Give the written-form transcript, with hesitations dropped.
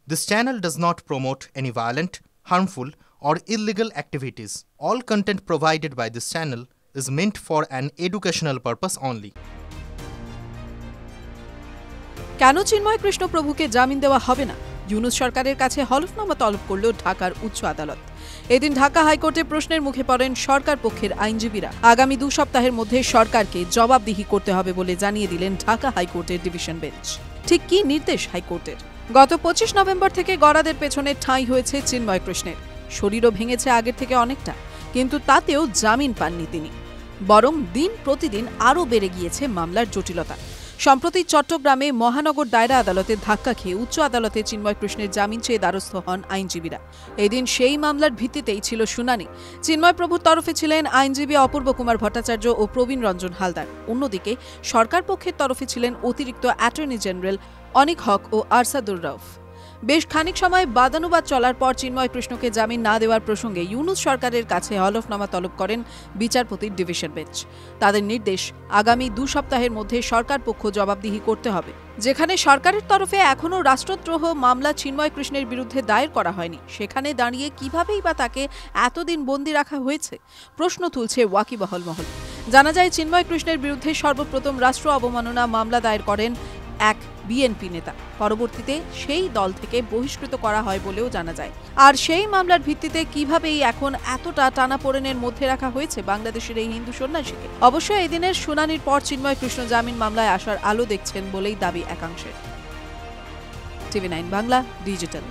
This channel does not promote any violent, harmful, or illegal activities. All content provided by this channel is meant for an educational purpose only. কেন চিন্ময় কৃষ্ণ প্রভুকে জামিন দেওয়া হবে না? ইউনূস সরকারের কাছে হলফনামা তলব করল ঢাকার উচ্চ আদালত। এদিন ঢাকা হাইকোর্টে প্রশ্নের মুখে পড়েন সরকার পক্ষের আইনজীবীরা। আগামী 2 সপ্তাহের মধ্যে সরকারকে জবাবদিহি করতে হবে বলে জানিয়ে দিলেন ঢাকা হাইকোর্টের ডিভিশন বেঞ্চ। ঠিক কী নির্দেশ হাইকোর্টের? গত 25 নভেম্বর থেকে গড়াদের পেছনে ঠাঁই হয়েছে চিন্ময় কৃষ্ণের। শরীরও ভেঙেছে আগের থেকে অনেকটা, কিন্তু তাতেও জামিন পাননি তিনি। বরং দিন প্রতিদিন আরও বেড়ে গিয়েছে মামলার জটিলতা। সম্প্রতি চট্টগ্রামে মহানগর দায়রা আদালতের ধাক্কা খেয়ে উচ্চ আদালতে চিন্ময় কৃষ্ণের জামিন চেয়ে দ্বারস্থ হন আইনজীবীরা। এদিন সেই মামলার ভিত্তিতেই ছিল শুনানি। চিন্ময় প্রভুর তরফে ছিলেন আইনজীবী অপূর্ব কুমার ভট্টাচার্য ও প্রবীণ রঞ্জন হালদার। অন্যদিকে সরকার পক্ষের তরফে ছিলেন অতিরিক্ত অ্যাটর্নি জেনারেল অনিক হক ও আরসাদুর রউফ। বেশ খানিক সময় বাদানুবাদ চলার পর চিন্ময় কৃষ্ণকে জামিন না দেওয়ার প্রসঙ্গে ইউনূস সরকারের কাছে হলফনামা তলব করেন বিচারপতির ডিভিশন বেঞ্চ। তাদের নির্দেশ, আগামী 2 সপ্তাহের মধ্যে সরকার পক্ষ জবাবদিহি করতে হবে। যেখানে সরকারের তরফে এখনও রাষ্ট্রদ্রোহ মামলা চিন্ময় কৃষ্ণের বিরুদ্ধে দায়ের করা হয়নি, সেখানে দাঁড়িয়ে কিভাবেই বা তাকে এতদিন বন্দী রাখা হয়েছে প্রশ্ন তুলছে ওয়াকিবহাল মহল। জানা যায়, চিন্ময় কৃষ্ণের বিরুদ্ধে সর্বপ্রথম রাষ্ট্র অবমাননা মামলা দায়ের করেন এক বিএনপি নেতা। পরবর্তীতে সেই দল থেকে বহিষ্কৃত করা হয় বলেও জানা যায়। আর সেই মামলার ভিত্তিতে কিভাবেই এখন এতটা টানাপোড়েনের মধ্যে রাখা হয়েছে বাংলাদেশের এই হিন্দু সন্ন্যাসীকে। অবশ্য এই দিনের শুনানির পর চিন্ময় কৃষ্ণ জামিন মামলায় আসার আলো দেখছেন বলেই দাবি একাংশের। টিভি9 বাংলা ডিজিটাল।